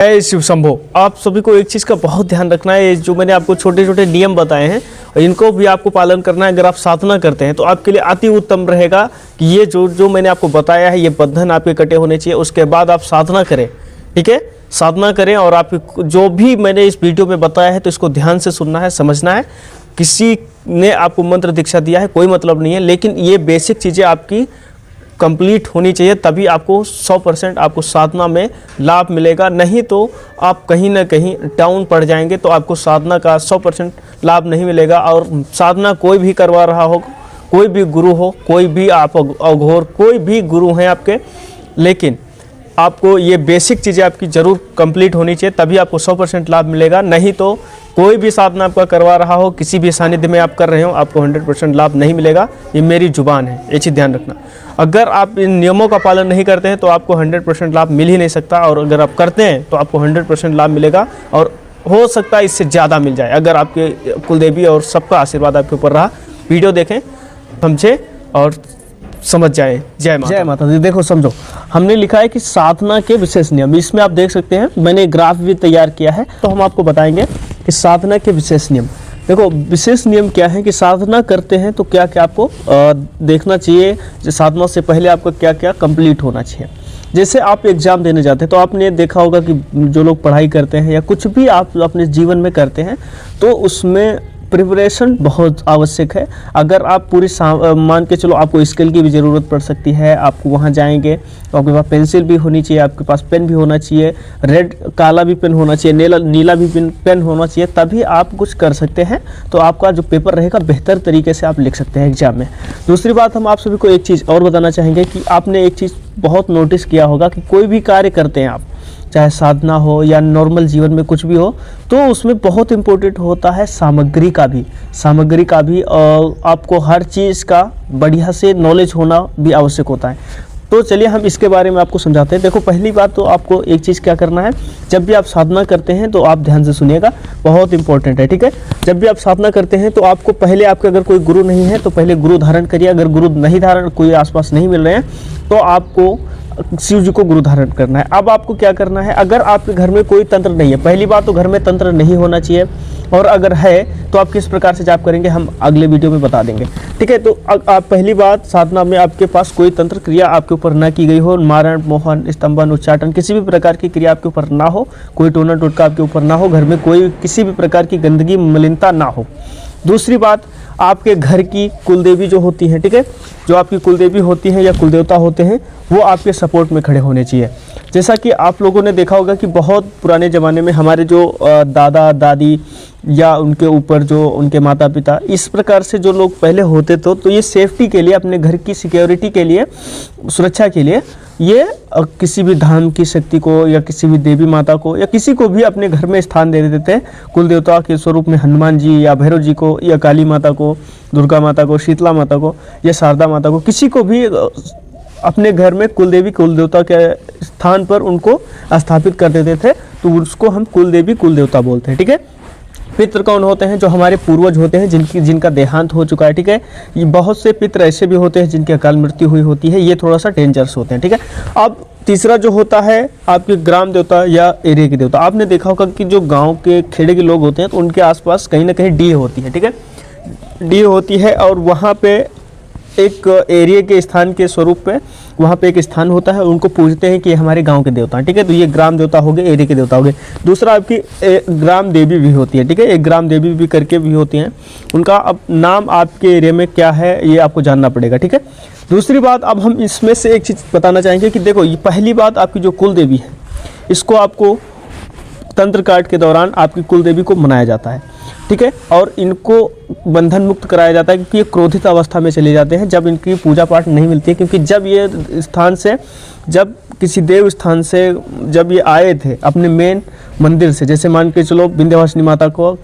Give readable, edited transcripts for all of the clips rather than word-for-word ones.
जय शिव शंभो। आप सभी को एक चीज़ का बहुत ध्यान रखना है। जो मैंने आपको छोटे छोटे नियम बताए हैं और इनको भी आपको पालन करना है। अगर आप साधना करते हैं तो आपके लिए अति उत्तम रहेगा कि ये जो मैंने आपको बताया है ये बंधन आपके कटे होने चाहिए। उसके बाद आप साधना करें, ठीक है, साधना करें। और आप जो भी मैंने इस वीडियो में बताया है तो इसको ध्यान से सुनना है, समझना है। किसी ने आपको मंत्र दीक्षा दिया है कोई मतलब नहीं है, लेकिन ये बेसिक चीज़ें आपकी कंप्लीट होनी चाहिए, तभी आपको 100% आपको साधना में लाभ मिलेगा। नहीं तो आप कहीं ना कहीं डाउन पड़ जाएंगे, तो आपको साधना का 100% लाभ नहीं मिलेगा। और साधना कोई भी करवा रहा हो, कोई भी गुरु हो, कोई भी आप अघोर, कोई भी गुरु हैं आपके, लेकिन आपको ये बेसिक चीज़ें आपकी ज़रूर कंप्लीट होनी चाहिए, तभी आपको 100% लाभ मिलेगा। नहीं तो कोई भी साधना आपका करवा रहा हो, किसी भी सानिध्य में आप कर रहे हो, आपको 100% लाभ नहीं मिलेगा। ये मेरी जुबान है, ये चीज़ ध्यान रखना। अगर आप इन नियमों का पालन नहीं करते हैं तो आपको 100% लाभ मिल ही नहीं सकता, और अगर आप करते हैं तो आपको 100% लाभ मिलेगा, और हो सकता है इससे ज़्यादा मिल जाए अगर आपके कुलदेवी और सबका आशीर्वाद आपके ऊपर रहा। वीडियो देखें, समझे और समझ जाए। जय माता दी। देखो समझो, हमने लिखा है कि साधना के विशेष नियम। इसमें आप देख सकते हैं मैंने ग्राफ भी तैयार किया है, तो हम आपको बताएंगे कि साधना के विशेष नियम। देखो विशेष नियम क्या है कि साधना करते हैं तो क्या क्या आपको देखना चाहिए। साधना से पहले आपको क्या क्या कंप्लीट होना चाहिए। जैसे आप एग्ज़ाम देने जाते हैं तो आपने देखा होगा कि जो लोग पढ़ाई करते हैं या कुछ भी आप अपने जीवन में करते हैं तो उसमें प्रिपरेशन बहुत आवश्यक है। अगर आप पूरी मान के चलो, आपको स्केल की भी ज़रूरत पड़ सकती है। आपको वहाँ जाएंगे तो आपके पास पेंसिल भी होनी चाहिए, आपके पास पेन भी होना चाहिए, रेड काला भी पेन होना चाहिए, नीला भी पेन होना चाहिए, तभी आप कुछ कर सकते हैं। तो आपका जो पेपर रहेगा बेहतर तरीके से आप लिख सकते हैं एग्जाम में। दूसरी बात, हम आप सभी को एक चीज़ और बताना चाहेंगे कि आपने एक चीज़ बहुत नोटिस किया होगा कि कोई भी कार्य करते हैं आप, चाहे साधना हो या नॉर्मल जीवन में कुछ भी हो, तो उसमें बहुत इम्पोर्टेंट होता है सामग्री का भी। और आपको हर चीज़ का बढ़िया से नॉलेज होना भी आवश्यक होता है। तो चलिए हम इसके बारे में आपको समझाते हैं। देखो पहली बात तो आपको एक चीज़ क्या करना है, जब भी आप साधना करते हैं तो आप ध्यान से सुनिएगा, बहुत इंपॉर्टेंट है, ठीक है। जब भी आप साधना करते हैं तो आपको पहले, आपके अगर कोई गुरु नहीं है तो पहले गुरु धारण करिए। अगर गुरु नहीं धारण, कोई आसपास नहीं मिल रहे हैं, तो आपको शिव जी को गुरु धारण करना है। अब आपको क्या करना है, अगर आपके घर में कोई तंत्र नहीं है, पहली बात तो घर में तंत्र नहीं होना चाहिए, और अगर है तो आप किस प्रकार से जाप करेंगे हम अगले वीडियो में बता देंगे, ठीक है। तो आप पहली बात, साधना में आपके पास कोई तंत्र क्रिया आपके ऊपर ना की गई हो, मारण, मोहन, स्तंभन, उच्चाटन, किसी भी प्रकार की क्रिया आपके ऊपर ना हो, कोई टोना टोटका आपके ऊपर ना हो, घर में कोई किसी भी प्रकार की गंदगी मलिनता ना हो। दूसरी बात, आपके घर की कुलदेवी जो होती हैं, ठीक है, जो आपकी कुलदेवी होती हैं या कुलदेवता होते हैं, वो आपके सपोर्ट में खड़े होने चाहिए। जैसा कि आप लोगों ने देखा होगा कि बहुत पुराने ज़माने में हमारे जो दादा दादी या उनके ऊपर जो उनके माता पिता, इस प्रकार से जो लोग पहले होते थे, तो ये सेफ्टी के लिए, अपने घर की सिक्योरिटी के लिए, सुरक्षा के लिए, ये किसी भी धाम की शक्ति को या किसी भी देवी माता को या किसी को भी अपने घर में स्थान दे देते हैं। कुल देवता के स्वरूप में हनुमान जी या भैरव जी को या काली माता को, दुर्गा माता को, शीतला माता को या शारदा माता को, किसी को भी अपने घर में कुलदेवी कुलदेवता के स्थान पर उनको स्थापित कर देते थे, तो उसको हम कुलदेवी कुलदेवता बोलते हैं, ठीक है। पितृ कौन होते हैं, जो हमारे पूर्वज होते हैं, जिनका देहांत हो चुका है, ठीक है। ये बहुत से पितृ ऐसे भी होते हैं जिनकी अकाल मृत्यु हुई होती है, ये थोड़ा सा डेंजरस होते हैं, ठीक है। अब तीसरा जो होता है आपके ग्राम देवता या एरिया के देवता। आपने देखा होगा कि जो गांव के खेड़े के लोग होते हैं तो उनके आसपास कहीं ना कहीं डीह होती है, ठीक है, डीह होती है, और वहाँ पे एक एरिया के स्थान के स्वरूप पे वहाँ पे एक स्थान होता है, उनको पूजते हैं कि ये हमारे गांव के देवता हैं, ठीक है। तो ये ग्राम देवता हो गए, एरिया के देवता हो गए। दूसरा आपकी ग्राम देवी भी होती है, ठीक है, एक ग्राम देवी भी करके भी होती हैं। उनका अब नाम आपके एरिया में क्या है ये आपको जानना पड़ेगा, ठीक है। दूसरी बात, अब हम इसमें से एक चीज़ बताना चाहेंगे कि देखो, ये पहली बात आपकी जो कुल देवी है, इसको आपको तंत्र काट के दौरान आपकी कुल देवी को मनाया जाता है, ठीक है, और इनको बंधन मुक्त कराया जाता है, क्योंकि ये क्रोधित अवस्था में चले जाते हैं जब इनकी पूजा पाठ नहीं मिलती है। क्योंकि जब ये स्थान से, जब किसी देव स्थान से जब ये आए थे अपने मेन मंदिर से, जैसे मान के चलो विंध्यवासिनी माता को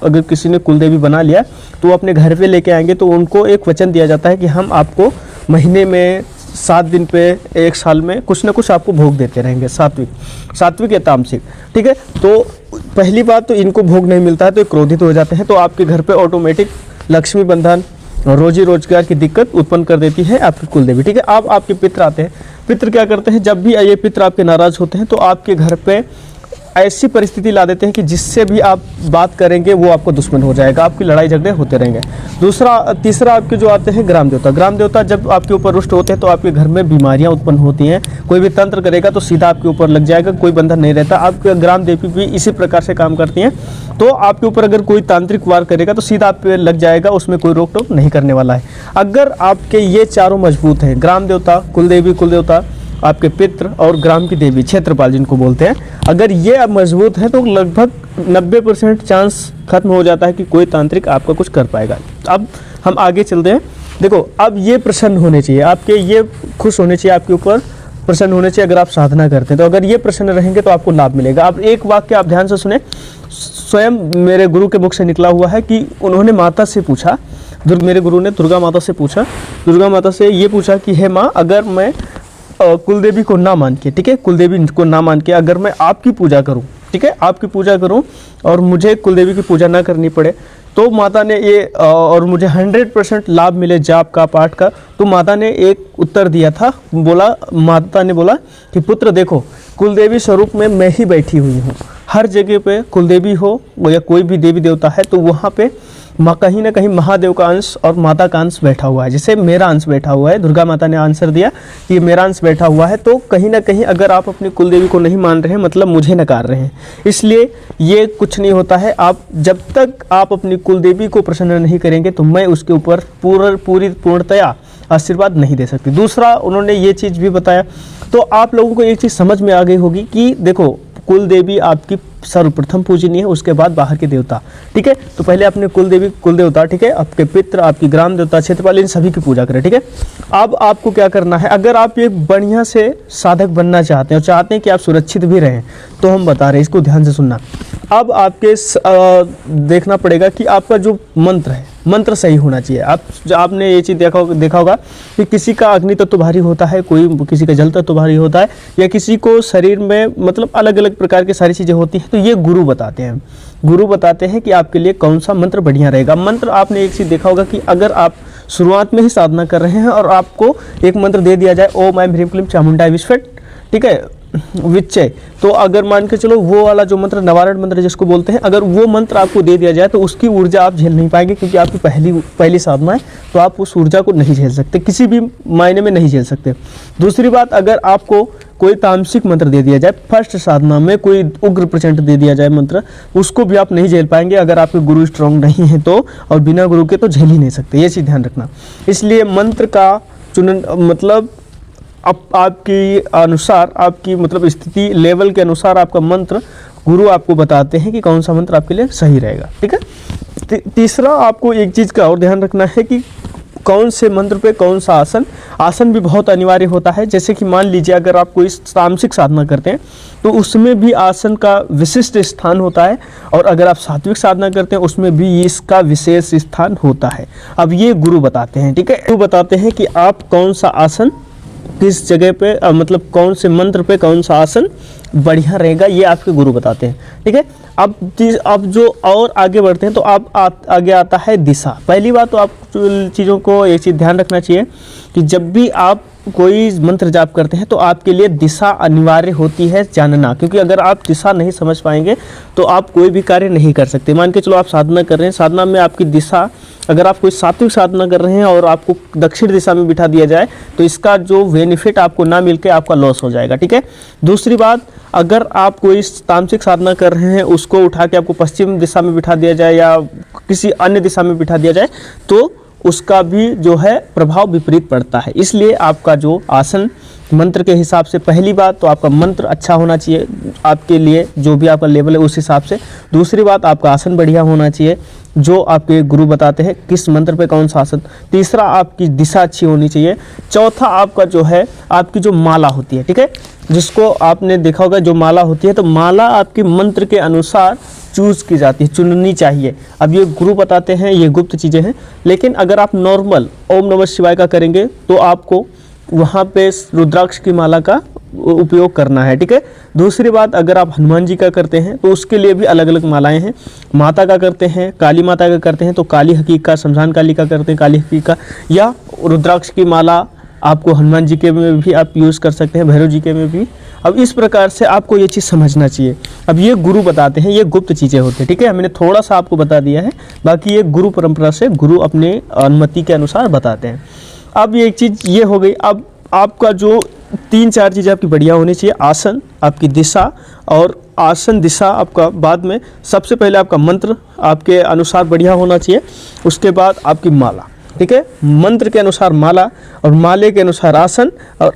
अगर किसी ने कुलदेवी बना लिया तो वो अपने घर पे लेके आएंगे, तो उनको एक वचन दिया जाता है कि हम आपको महीने में 7 दिन पे, 1 साल में कुछ ना कुछ आपको भोग देते रहेंगे, सात्विक या तामसिक, ठीक है। तो पहली बात तो इनको भोग नहीं मिलता है तो ये क्रोधित हो जाते हैं, तो आपके घर पे ऑटोमेटिक लक्ष्मी बंधन, रोजी रोजगार की दिक्कत उत्पन्न कर देती है आपकी कुलदेवी, ठीक है। अब आपके पितृ आते हैं। पितृ क्या करते हैं, जब भी ये पितृ आपके नाराज होते हैं तो आपके घर पे ऐसी परिस्थिति ला देते हैं कि जिससे भी आप बात करेंगे वो आपको दुश्मन हो जाएगा, आपकी लड़ाई झगड़े होते रहेंगे। तीसरा आपके जो आते हैं ग्राम देवता। ग्राम देवता जब आपके ऊपर रुष्ट होते हैं तो आपके घर में बीमारियां उत्पन्न होती हैं। कोई भी तंत्र करेगा तो सीधा आपके ऊपर लग जाएगा, कोई बंधन नहीं रहता। आपके ग्राम देवी भी इसी प्रकार से काम करती हैं। तो आपके ऊपर अगर कोई तांत्रिक वार करेगा तो सीधा आप पे लग जाएगा, उसमें कोई रोक टोक नहीं करने वाला है। अगर आपके ये चारों मजबूत हैं, ग्राम देवता, कुलदेवी, कुलदेवता, आपके पितृ और ग्राम की देवी, क्षेत्रपाल जिनको बोलते हैं, अगर ये अब मजबूत है तो लगभग 90% चांस खत्म हो जाता है कि कोई तांत्रिक आपका कुछ कर पाएगा। अब हम आगे चलते हैं। देखो, अब ये प्रसन्न होने चाहिए आपके, ये खुश होने चाहिए, आपके ऊपर प्रसन्न होने चाहिए। अगर आप साधना करते हैं तो अगर ये प्रसन्न रहेंगे तो आपको लाभ मिलेगा। अब एक वाक्य आप ध्यान से सुने, स्वयं मेरे गुरु के मुख से निकला हुआ है कि उन्होंने माता से पूछा, मेरे गुरु ने दुर्गा माता से पूछा, दुर्गा माता से ये पूछा कि हे माँ, अगर मैं कुलदेवी को ना मान के, ठीक है, कुलदेवी को ना मान के अगर मैं आपकी पूजा करूं, ठीक है, आपकी पूजा करूं और मुझे कुलदेवी की पूजा ना करनी पड़े तो माता ने ये और मुझे 100% लाभ मिले जाप का, पाठ का, तो माता ने एक उत्तर दिया था। माता ने बोला कि पुत्र देखो, कुलदेवी स्वरूप में मैं ही बैठी हुई हूँ। हर जगह पे कुलदेवी हो या कोई भी देवी देवता है तो वहाँ पे कहीं ना कहीं महादेव का अंश और माता का अंश बैठा हुआ है। जैसे मेरा अंश बैठा हुआ है, दुर्गा माता ने आंसर दिया कि ये मेरा अंश बैठा हुआ है। तो कहीं ना कहीं अगर आप अपनी कुलदेवी को नहीं मान रहे हैं मतलब मुझे नकार रहे हैं, इसलिए ये कुछ नहीं होता है। आप जब तक आप अपनी कुलदेवी को प्रसन्न नहीं करेंगे तो मैं उसके ऊपर पूर्णतया आशीर्वाद नहीं दे सकती। दूसरा उन्होंने ये चीज़ भी बताया, तो आप लोगों को एक चीज़ समझ में आ गई होगी कि देखो, कुलदेवी आपकी सर्वप्रथम पूजनीय है, उसके बाद बाहर के देवता, ठीक है। तो पहले अपने कुलदेवी, कुलदेवता, ठीक है, आपके पितृ, आपकी ग्राम देवता, क्षेत्रपाल, इन सभी की पूजा करें, ठीक है। अब आपको क्या करना है, अगर आप एक बढ़िया से साधक बनना चाहते हैं और चाहते हैं कि आप सुरक्षित भी रहें तो हम बता रहे हैं, इसको ध्यान से सुनना। अब आपके देखना पड़ेगा कि आपका जो मंत्र है, मंत्र सही होना चाहिए। आपने ये चीज़ देखा होगा कि किसी का अग्नि तत्व भारी होता है, किसी का जल तत्व भारी होता है, या किसी को शरीर में मतलब अलग अलग प्रकार की सारी चीज़ें होती हैं। तो ये गुरु बताते हैं, गुरु बताते हैं कि आपके लिए कौन सा मंत्र बढ़िया रहेगा। मंत्र आपने एक चीज़ देखा होगा कि अगर आप शुरुआत में ही साधना कर रहे हैं और आपको एक मंत्र दे दिया जाए, ओम ऐं ह्रीं क्लीं चामुंडाय विस्फट, ठीक है, विच्चय, तो अगर मान के चलो वो वाला जो मंत्र निवारण मंत्र जिसको बोलते हैं, अगर वो मंत्र आपको दे दिया जाए तो उसकी ऊर्जा आप झेल नहीं पाएंगे, क्योंकि आपकी पहली साधना है, तो आप उस ऊर्जा को नहीं झेल सकते, किसी भी मायने में नहीं झेल सकते। दूसरी बात, अगर आपको कोई तामसिक मंत्र दे दिया जाए, फर्स्ट साधना में कोई उग्र प्रचंड दे दिया जाए मंत्र, उसको भी आप नहीं झेल पाएंगे अगर आपके गुरु स्ट्रांग नहीं है तो, और बिना गुरु के तो झेल ही नहीं सकते, ये चीज़ ध्यान रखना। इसलिए मंत्र का चुनन मतलब आपकी अनुसार, आपकी मतलब स्थिति लेवल के अनुसार आपका मंत्र गुरु आपको बताते हैं कि कौन सा मंत्र आपके लिए सही रहेगा, ठीक है। तीसरा आपको एक चीज़ का और ध्यान रखना है कि कौन से मंत्र पे कौन सा आसन, आसन भी बहुत अनिवार्य होता है। जैसे कि मान लीजिए अगर आप कोई तामसिक साधना करते हैं तो उसमें भी आसन का विशिष्ट स्थान होता है, और अगर आप सात्विक साधना करते हैं उसमें भी इसका विशेष स्थान होता है। अब ये गुरु बताते हैं, ठीक है, गुरु बताते हैं कि आप कौन सा आसन किस जगह पे मतलब कौन से मंत्र पे कौन सा आसन बढ़िया रहेगा, ये आपके गुरु बताते हैं, ठीक है। अब जो और आगे बढ़ते हैं तो आगे आता है दिशा। पहली बात तो आप चीज़ों को एक चीज़ ध्यान रखना चाहिए कि जब भी आप कोई मंत्र जाप करते हैं तो आपके लिए दिशा अनिवार्य होती है जानना, क्योंकि अगर आप दिशा नहीं समझ पाएंगे तो आप कोई भी कार्य नहीं कर सकते। मान के चलो आप साधना कर रहे हैं, साधना में आपकी दिशा, अगर आप कोई सात्विक साधना कर रहे हैं और आपको दक्षिण दिशा में बिठा दिया जाए तो इसका जो बेनिफिट आपको ना मिलके आपका लॉस हो जाएगा, ठीक है। दूसरी बात, अगर आप कोई तामसिक साधना कर रहे हैं उसको उठा के आपको पश्चिम दिशा में बिठा दिया जाए या किसी अन्य दिशा में बिठा दिया जाए तो उसका भी जो है प्रभाव विपरीत पड़ता है। इसलिए आपका जो आसन मंत्र के हिसाब से, पहली बात तो आपका मंत्र अच्छा होना चाहिए आपके लिए, जो भी आपका लेवल है उस हिसाब से। दूसरी बात, आपका आसन बढ़िया होना चाहिए जो आपके गुरु बताते हैं किस मंत्र पे कौन सा आसन। तीसरा, आपकी दिशा अच्छी होनी चाहिए। चौथा, आपका जो है आपकी जो माला होती है, ठीक है, जिसको आपने देखा होगा जो माला होती है, तो माला आपकी मंत्र के अनुसार चूज़ की जाती है, चुननी चाहिए। अब ये गुरु बताते हैं, ये गुप्त चीज़ें हैं, लेकिन अगर आप नॉर्मल ओम नमः शिवाय का करेंगे तो आपको वहाँ पे रुद्राक्ष की माला का उपयोग करना है, ठीक है। दूसरी बात, अगर आप हनुमान जी का करते हैं तो उसके लिए भी अलग अलग मालाएं हैं। माता का करते हैं, काली माता का करते हैं तो काली हकीक का, शमशान काली का करते हैं काली हकीक का, या रुद्राक्ष की माला आपको हनुमान जी के में भी आप यूज़ कर सकते हैं, भैरव जी के में भी अब इस प्रकार से आपको ये चीज़ समझना चाहिए। अब ये गुरु बताते हैं, ये गुप्त चीज़ें होती हैं, ठीक है। मैंने थोड़ा सा आपको बता दिया है, बाकी ये गुरु परंपरा से गुरु अपने अनुमति के अनुसार बताते हैं। अब ये एक चीज़ ये हो गई। अब आपका जो 3-4 चीज़ें आपकी बढ़िया होनी चाहिए, आसन, आपकी दिशा, और आसन दिशा आपका बाद में। सबसे पहले आपका मंत्र आपके अनुसार बढ़िया होना चाहिए, उसके बाद आपकी माला, ठीक है। मंत्र के अनुसार माला और माले के अनुसार आसन, और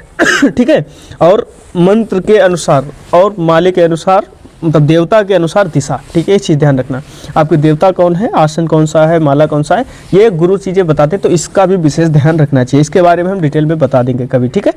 ठीक है, और मंत्र के अनुसार और माले के अनुसार मतलब देवता के अनुसार दिशा, ठीक है। ये चीज़ ध्यान रखना, आपके देवता कौन है, आसन कौन सा है, माला कौन सा है, ये गुरु चीज़ें बताते हैं, तो इसका भी विशेष ध्यान रखना चाहिए। इसके बारे में हम डिटेल में बता देंगे कभी, ठीक है।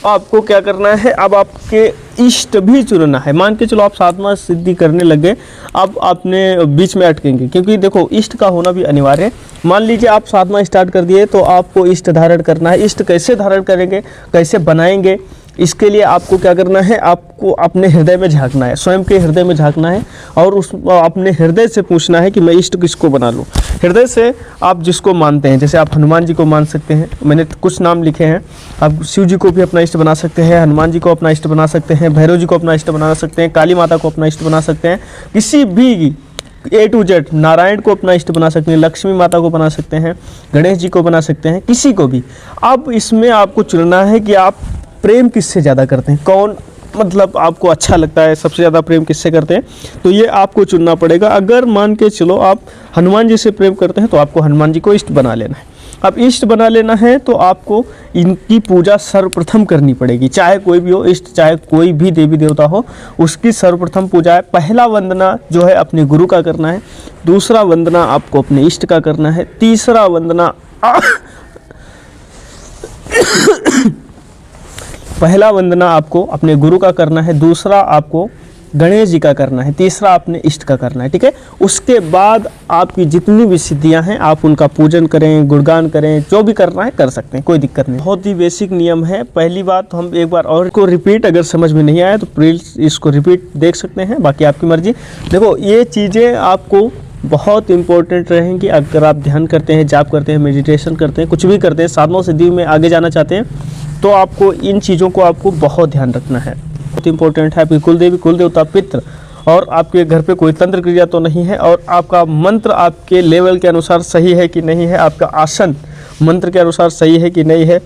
आपको क्या करना है, अब आपके इष्ट भी चुनना है। मान के चलो आप 7वां सिद्धि करने लगे, अब आपने बीच में अटकेंगे, क्योंकि देखो इष्ट का होना भी अनिवार्य है। मान लीजिए आप 7वां स्टार्ट कर दिए, तो आपको इष्ट धारण करना है। इष्ट कैसे धारण करेंगे, कैसे बनाएंगे, इसके लिए आपको क्या करना है, आपको अपने हृदय में झांकना है, स्वयं के हृदय में झांकना है, और उस अपने हृदय से पूछना है कि मैं इष्ट किसको बना लूँ। हृदय से आप जिसको मानते हैं, जैसे आप हनुमान जी को मान सकते हैं, मैंने कुछ नाम लिखे हैं। आप शिव जी को भी अपना इष्ट बना सकते हैं, हनुमान जी को अपना इष्ट बना सकते हैं, भैरव जी को अपना इष्ट बना सकते हैं, काली माता को अपना इष्ट बना सकते हैं, किसी भी A to Z, नारायण को अपना इष्ट बना सकते हैं, लक्ष्मी माता को बना सकते हैं, गणेश जी को बना सकते हैं, किसी को भी। अब इसमें आपको चुनना है कि आप प्रेम किससे ज़्यादा करते हैं, कौन मतलब आपको अच्छा लगता है, सबसे ज़्यादा प्रेम किससे करते हैं, तो ये आपको चुनना पड़ेगा। अगर मान के चलो आप हनुमान जी से प्रेम करते हैं, तो आपको हनुमान जी को इष्ट बना लेना है। अब इष्ट बना लेना है तो आपको इनकी पूजा सर्वप्रथम करनी पड़ेगी, चाहे कोई भी हो इष्ट, चाहे कोई भी देवी देवता हो, उसकी सर्वप्रथम पूजा है। पहला वंदना जो है अपने गुरु का करना है, दूसरा वंदना आपको अपने इष्ट का करना है, तीसरा वंदना पहला वंदना आपको अपने गुरु का करना है, दूसरा आपको गणेश जी का करना है, तीसरा अपने इष्ट का करना है, ठीक है। उसके बाद आपकी जितनी भी सिद्धियां हैं आप उनका पूजन करें, गुणगान करें, जो भी करना है कर सकते हैं, कोई दिक्कत नहीं। बहुत ही बेसिक नियम है। पहली बात हम एक बार और को रिपीट, अगर समझ में नहीं आया तो प्लीज इसको रिपीट देख सकते हैं, बाकी आपकी मर्जी। देखो ये चीज़ें आपको बहुत इंपॉर्टेंट रहेंगी। अगर आप ध्यान करते हैं, जाप करते हैं, मेडिटेशन करते हैं, कुछ भी करते हैं, साधना सिद्धि में आगे जाना चाहते हैं, तो आपको इन चीज़ों को आपको बहुत ध्यान रखना है। बहुत इंपॉर्टेंट है। आपकी कुलदेवी, कुलदेवता, पितृ, और आपके घर पे कोई तंत्र क्रिया तो नहीं है, और आपका मंत्र आपके लेवल के अनुसार सही है कि नहीं है, आपका आसन मंत्र के अनुसार सही है कि नहीं है,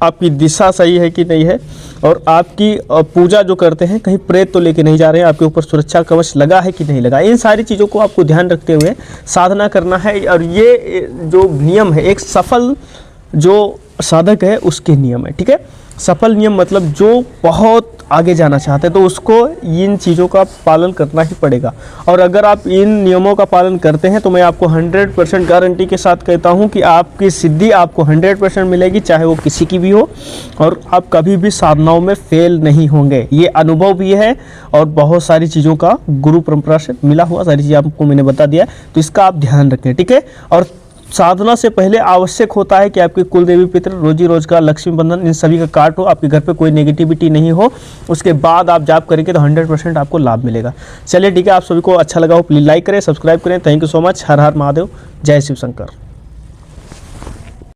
आपकी दिशा सही है कि नहीं है, और आपकी पूजा जो करते हैं कहीं प्रेत तो लेके नहीं जा रहे हैं, आपके ऊपर सुरक्षा कवच लगा है कि नहीं लगा। इन सारी चीज़ों को आपको ध्यान रखते हुए साधना करना है। और ये जो नियम है, एक सफल जो साधक है उसके नियम है, ठीक है। सफल नियम मतलब जो बहुत आगे जाना चाहते हैं, तो उसको इन चीज़ों का पालन करना ही पड़ेगा। और अगर आप इन नियमों का पालन करते हैं तो मैं आपको 100% गारंटी के साथ कहता हूं कि आपकी सिद्धि आपको 100% मिलेगी, चाहे वो किसी की भी हो, और आप कभी भी साधनाओं में फेल नहीं होंगे। ये अनुभव भी है, और बहुत सारी चीज़ों का गुरु परंपरा से मिला हुआ सारी चीज़ें आपको मैंने बता दिया है, तो इसका आप ध्यान रखें, ठीक है। और साधना से पहले आवश्यक होता है कि आपकी कुलदेवी, पितृ, रोजी रोजगार, लक्ष्मी बंधन, इन सभी का काट हो, आपके घर पे कोई नेगेटिविटी नहीं हो। उसके बाद आप जाप करेंगे तो 100% आपको लाभ मिलेगा। चलिए ठीक है, आप सभी को अच्छा लगा हो प्लीज़ लाइक करें, सब्सक्राइब करें। Thank you so much. हर हर महादेव, जय शिव शंकर।